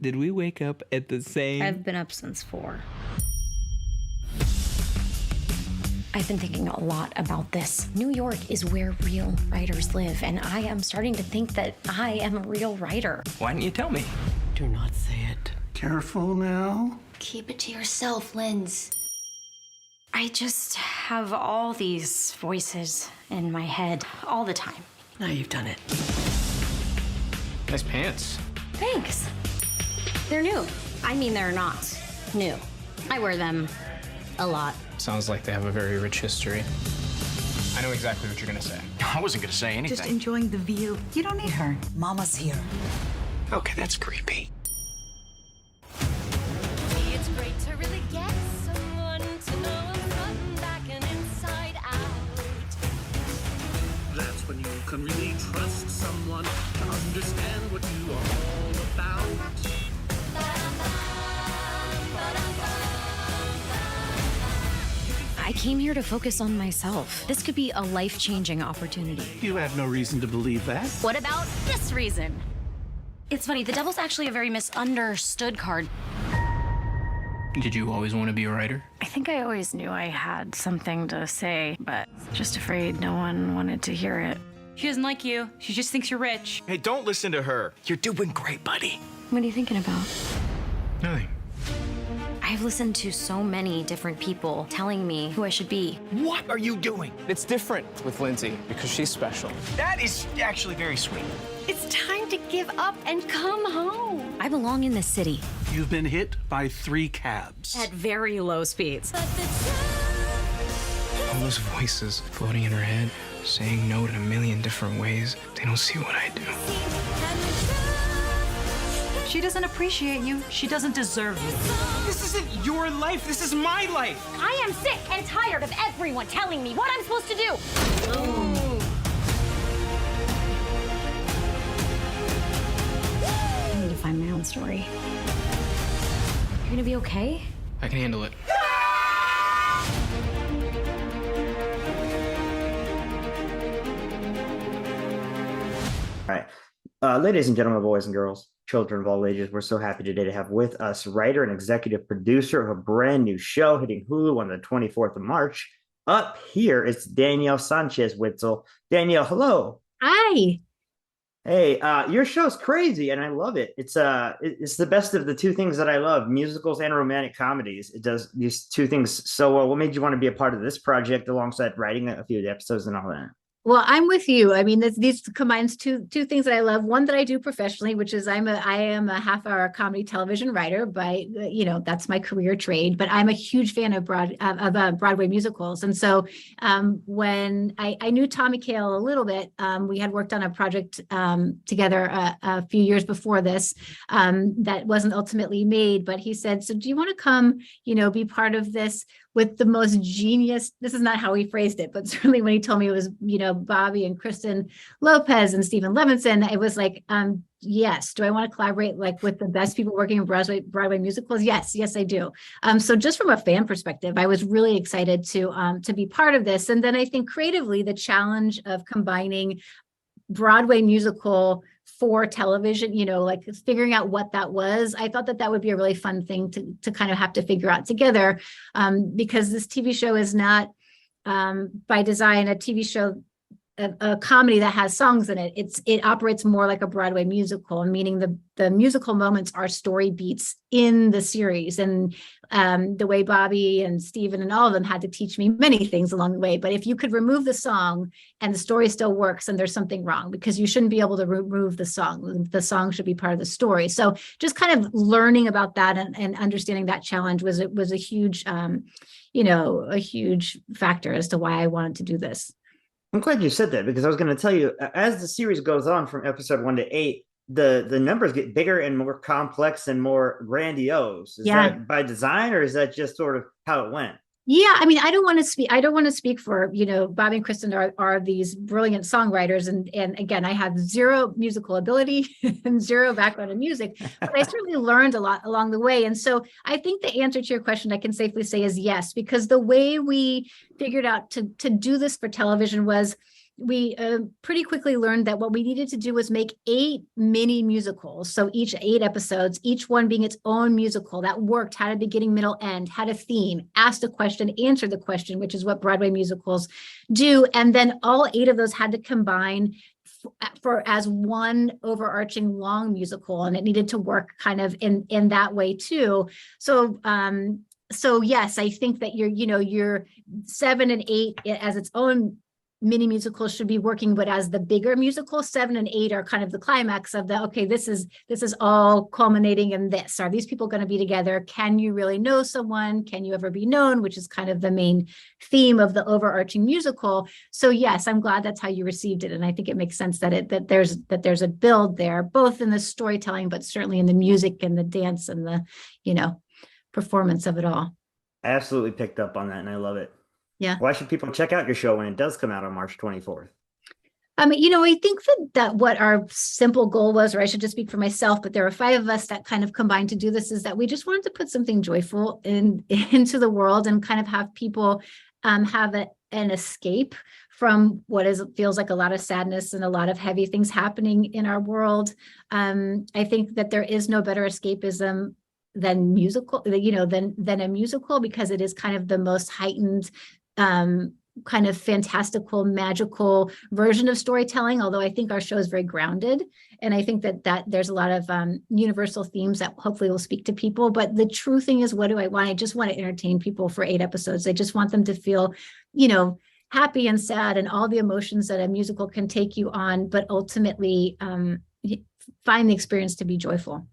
Did we wake up at the same... I've been up since 4. I've been thinking a lot about this. New York is where real writers live, and I am starting to think that I am a real writer. Why didn't you tell me? Do not say it. Careful now. Keep it to yourself, Linz. I just have all these voices in my head all the time. Now you've done it. Nice pants. Thanks. They're new. I mean, they're not new. I wear them a lot. Sounds like they have a very rich history. I know exactly what you're gonna say. I wasn't gonna say anything. Just enjoying the view. You don't need her. Mama's here. Okay, that's creepy. It's great to really get someone to know from back and inside out. That's when you can really trust someone to understand what you are all about. I came here to focus on myself. This could be a life-changing opportunity. You have no reason to believe that. What about this reason? It's funny, the devil's actually a very misunderstood card. Did you always want to be a writer? I think I always knew I had something to say, but just afraid no one wanted to hear it. She doesn't like you. She just thinks you're rich. Hey, don't listen to her. You're doing great, buddy. What are you thinking about? Nothing. I've listened to so many different people telling me who I should be. What are you doing? It's different with Lindsay because she's special. That is actually very sweet. It's time to give up and come home. I belong in this city. You've been hit by 3 cabs. At very low speeds. All those voices floating in her head, saying no in a million different ways. They don't see what I do. She doesn't appreciate you. She doesn't deserve you. This isn't your life. This is my life. I am sick and tired of everyone telling me what I'm supposed to do. I need to find my own story. You're gonna be okay? I can handle it. All right. Ladies and gentlemen, boys and girls, children of all ages, we're so happy today to have with us writer and executive producer of a brand new show hitting Hulu on the 24th of March. Up here, it's Danielle Snchez-Witzel. Danielle, hello. Hi. Hey, your show's crazy, and I love it. It's the best of the 2 things that I love, musicals and romantic comedies. It does these 2 things so well. What made you want to be a part of this project alongside writing a few of the episodes and all that? Well, I'm with you. I mean, these combines two things that I love. One that I do professionally, which is I am a half-hour comedy television writer. That's my career trade. But I'm a huge fan of Broadway musicals, and so when I knew Tommy Kail a little bit, we had worked on a project together a few years before this that wasn't ultimately made. But he said, "So do you want to come? Be part of this?" With the most genius, this is not how he phrased it, but certainly when he told me it was, Bobby and Kristen Lopez and Stephen Levinson, it was like, yes. Do I want to collaborate with the best people working in Broadway musicals? Yes, I do. So just from a fan perspective, I was really excited to be part of this. And then I think creatively, the challenge of combining Broadway musical for television, figuring out what that was. I thought that would be a really fun thing to kind of have to figure out together, because this TV show is not by design a TV show, a comedy that has songs in it. It operates more like a Broadway musical, meaning the musical moments are story beats in the series. And the way Bobby and Stephen and all of them had to teach me many things along the way. But if you could remove the song and the story still works, then there's something wrong, because you shouldn't be able to remove the song. The song should be part of the story. So just kind of learning about that and understanding that challenge was a huge, a huge factor as to why I wanted to do this. I'm glad you said that, because I was going to tell you, as the series goes on from episode 1 to 8, the numbers get bigger and more complex and more grandiose. Is that by design, or is that just sort of how it went? Yeah, I mean, I don't want to speak for, Bobby and Kristen are these brilliant songwriters. And again, I have zero musical ability and zero background in music, but I certainly learned a lot along the way. And so I think the answer to your question, I can safely say, is yes, because the way we figured out to do this for television was we pretty quickly learned that what we needed to do was make 8 mini musicals. So each 8 episodes, each one being its own musical that worked, had a beginning, middle, end, had a theme, asked a question, answered the question, which is what Broadway musicals do. And then all 8 of those had to combine for as one overarching long musical, and it needed to work kind of in that way too. So so yes, I think that your 7 and 8 as its own mini musicals should be working, but as the bigger musical, 7 and 8 are kind of the climax of the, okay, this is all culminating in this. Are these people going to be together? Can you really know someone? Can you ever be known? Which is kind of the main theme of the overarching musical. So yes, I'm glad that's how you received it. And I think it makes sense that there's a build there, both in the storytelling, but certainly in the music and the dance and the, performance of it all. I absolutely picked up on that, and I love it. Yeah. Why should people check out your show when it does come out on March 24th? I think that what our simple goal was, or I should just speak for myself, but there were 5 of us that kind of combined to do this, is that we just wanted to put something joyful into the world and kind of have people have an escape from what feels like a lot of sadness and a lot of heavy things happening in our world. I think that there is no better escapism than musical, than a musical, because it is kind of the most heightened, kind of fantastical, magical version of storytelling. Although I think our show is very grounded, and I think that there's a lot of universal themes that hopefully will speak to people. But the true thing is, what do I want? I just want to entertain people for 8 episodes. I just want them to feel, happy and sad and all the emotions that a musical can take you on, but ultimately find the experience to be joyful.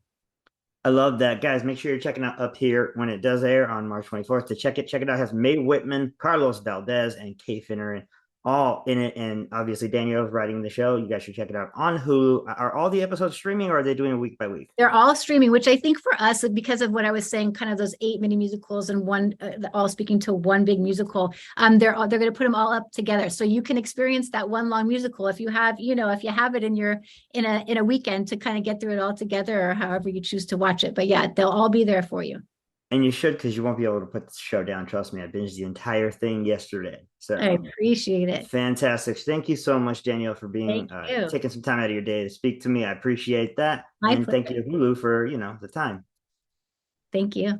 I love that. Guys, make sure you're checking out Up Here when it does air on March 24th. To check it out. It has Mae Whitman, Carlos Valdez, and Kay Finneran all in it. And obviously, Danielle's writing the show. You guys should check it out on Hulu. Are all the episodes streaming, or are they doing it week by week? They're all streaming, which I think for us, because of what I was saying, kind of those 8 mini musicals and one, all speaking to one big musical, they're going to put them all up together. So you can experience that one long musical if you have, if you have it in a weekend to kind of get through it all together, or however you choose to watch it. But yeah, they'll all be there for you. And you should, because you won't be able to put the show down. Trust me, I binged the entire thing yesterday. So I appreciate it. Fantastic. Thank you so much, Danielle, for being taking some time out of your day to speak to me. I appreciate that. My and pleasure. thank you to Hulu for, the time. Thank you.